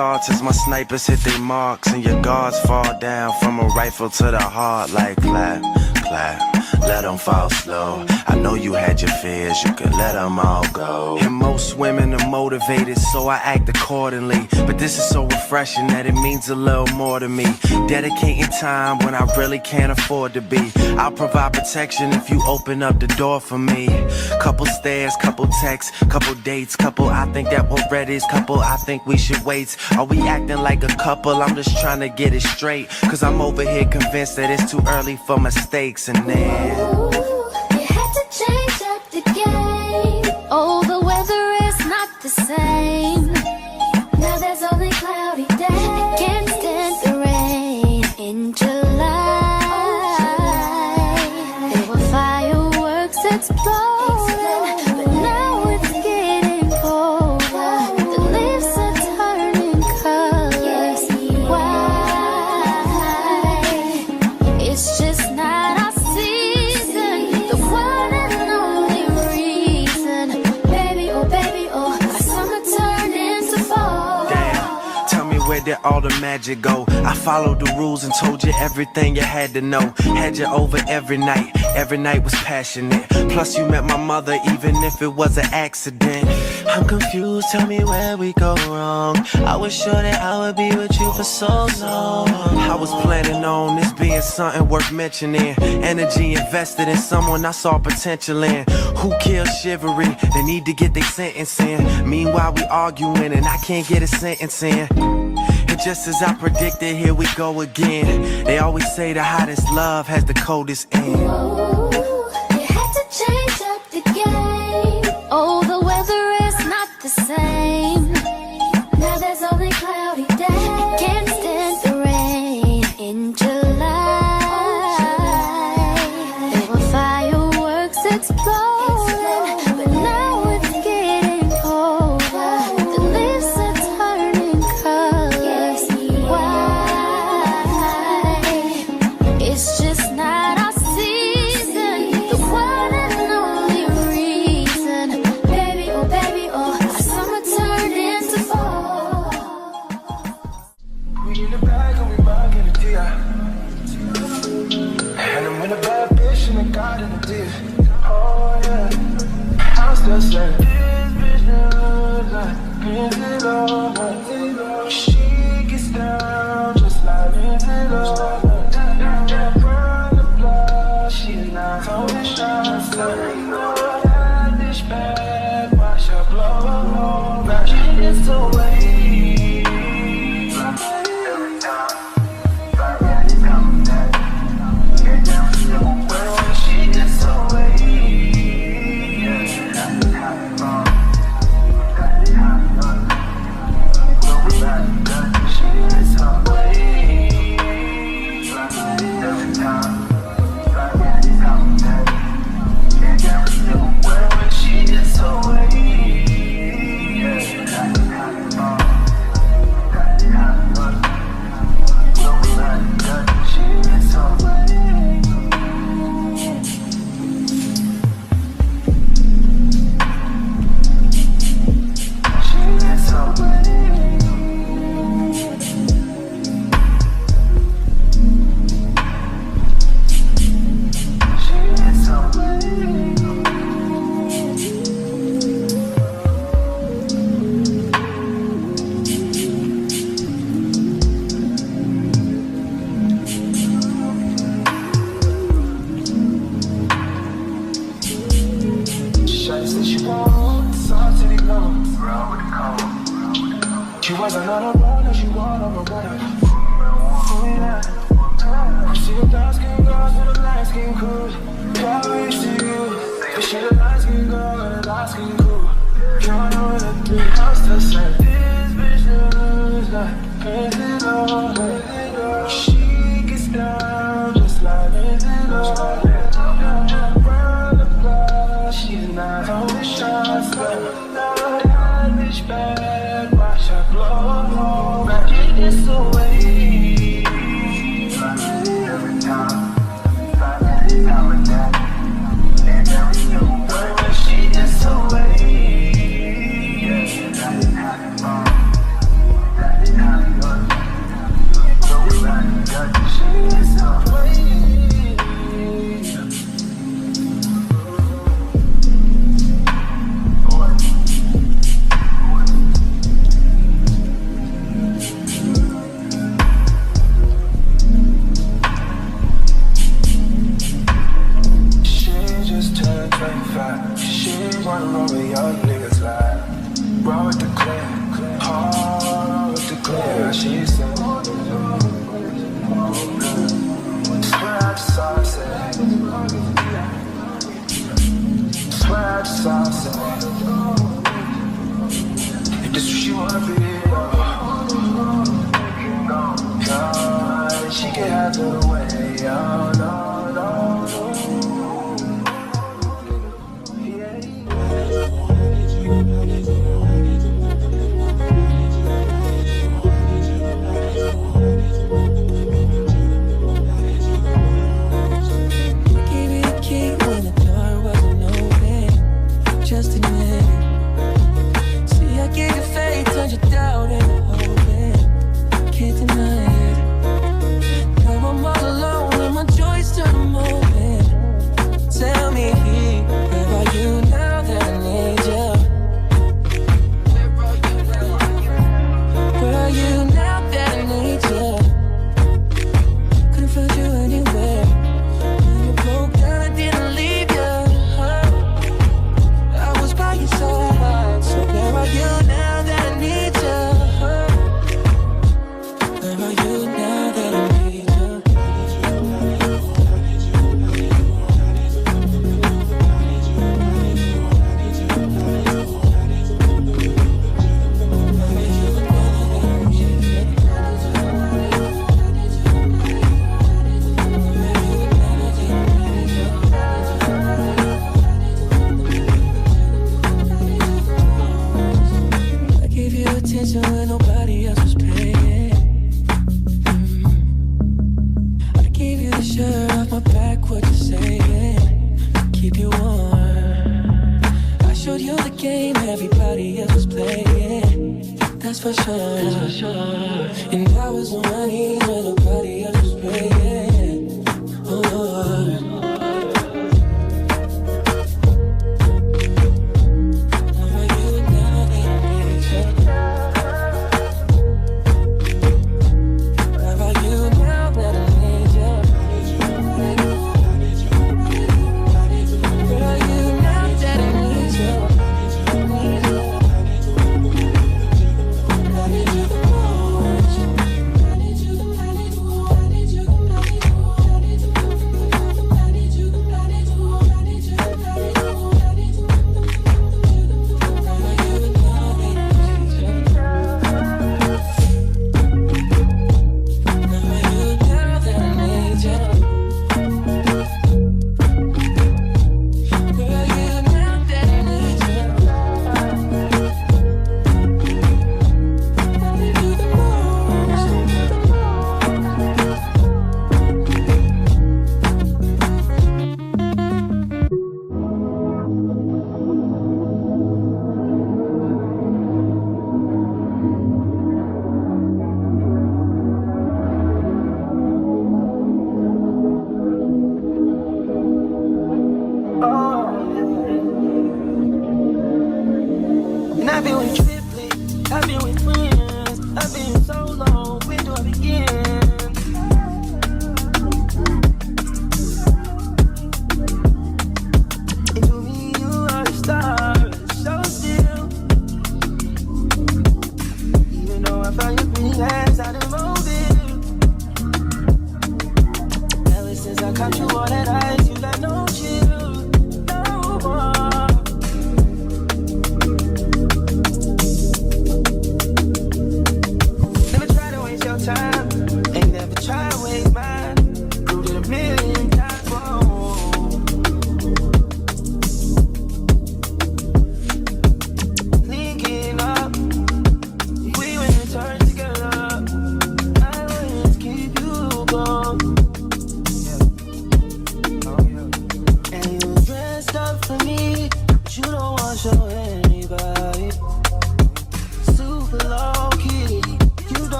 thoughts as my snipers hit their marks and your guards fall down from a rifle to the heart like clap, clap. Let them fall slow. I know you had your fears, you could let them all go. And most women are motivated, so I act accordingly. But this is so refreshing that it means a little more to me. Dedicating time when I really can't afford to be. I'll provide protection if you open up the door for me. Couple stares, couple texts, couple dates, couple I think that we're ready, couple I think we should wait. Are we acting like a couple? I'm just trying to get it straight, cause I'm over here convinced that it's too early for mistakes. And then ooh, you had to change up the game. Oh, the weather is not the same. Now there's only cloudy days. Can't stand the rain in July. There were fireworks exploding, but now it's getting colder. The leaves are turning colors. Why? It's just not our season. The one and only reason. Baby, oh, our summer turned into fall. damn, tell me where did all the magic go? I followed the rules and told you everything you had to know. Had you over every night was passionate. Plus you met my mother even if it was an accident. I'm confused, tell me where we go wrong. I was sure that I would be with you for so long. I was planning on this being something worth mentioning. Energy invested in someone I saw potential in. Who killed chivalry? They need to get their sentence in. Meanwhile we arguing and I can't get a sentence in. And just as I predicted, here we go again. They always say the hottest love has the coldest end. Ooh, you had to change up the game. Oh, the weather is not the same. Now there's only cloudy days. Can't stand the rain in July. There were fireworks exploding, but now it's getting colder. The leaves are turning colors. Why? It's just not our season. The one and only reason. Baby, oh, our summer turned into fall. We in the bag and we back in the DI. And I'm in a bad bitch and I got in the deal. Oh yeah, I'm still saying this bitch knows like Lindsay Lohan. She gets down just like Lindsay Lohan. Run the block, she not on the shot. So you know that bitch bad, watch her blow. But she gets away. If this what she wanna be, she can have the way, oh no, no,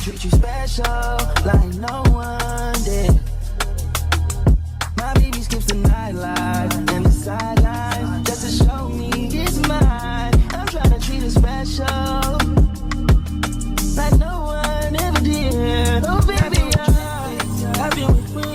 treat you special like no one did. My baby skips the nightlife and the sidelines just to show me it's mine. I'm trying to treat her special like no one ever did. Oh baby, I've been with friends.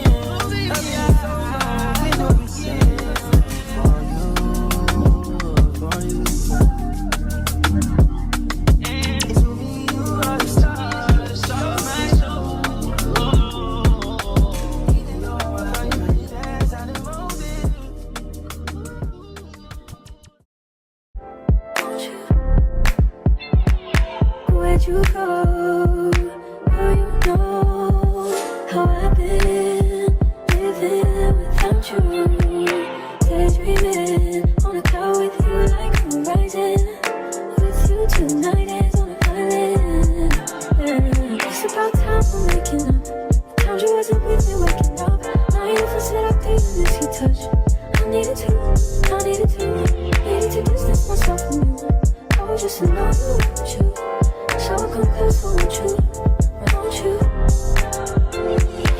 Where'd you go? Oh, you know how I've been living without you. Daydreaming on a cloud with you like a horizon. With you tonight is on an island. Yeah. It's about time for making up. The times you wasn't with me waking up. Now you feel set up, they miss your touch. I needed to distance myself from you. I was just in love with you. So come close, won't you? Won't you?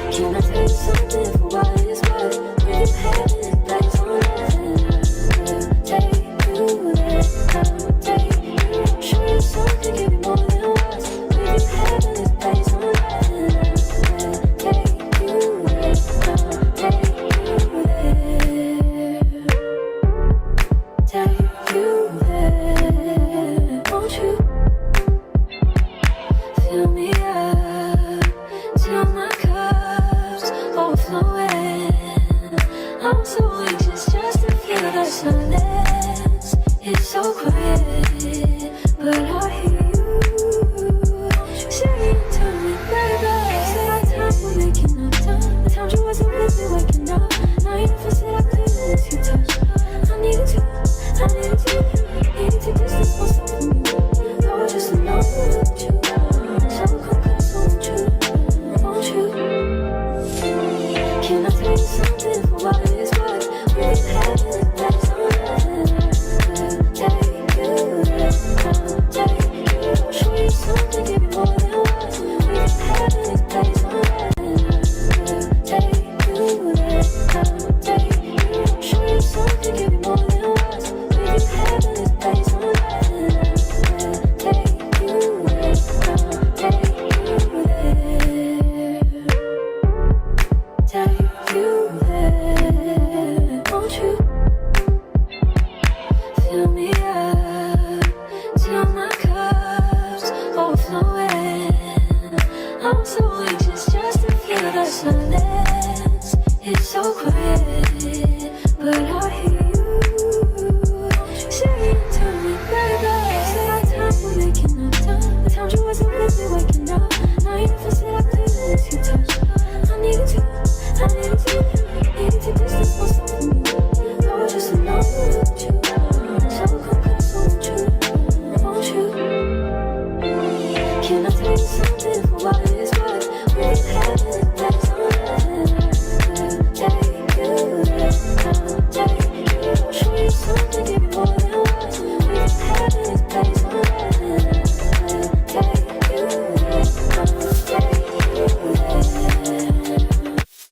Can I tell you something for what it's worth? With you having it place on earth, and I will take you there. I'll take you, show you something, give you more than words. With you having it place on earth, and I will take you there. I'll take you there. Take you there, won't you? Fill me up till my cup's overflowing. I'm so anxious just to feel the silence. It's so quiet, but I hear you saying to me, baby. Say our time we're making up time. The times you wasn't with me waking up. Now you never said I couldn't miss your touch. I needed to distance myself from you. I was just alone with you. So come close, won't you? Won't you? Can I tell you something for what it's worth? We've had it place on earth, and I will take you there. I'll take you, show you something, give you more than words. We've had it place on earth, and I will take you there. I'll take you, show you something, give you more than words. We've had it place on earth, and I will take you there. I'll take you there, won't you? Fill me up till my cup's overflowing. I'm so anxious just to feel the silence. It's so quiet, but I hear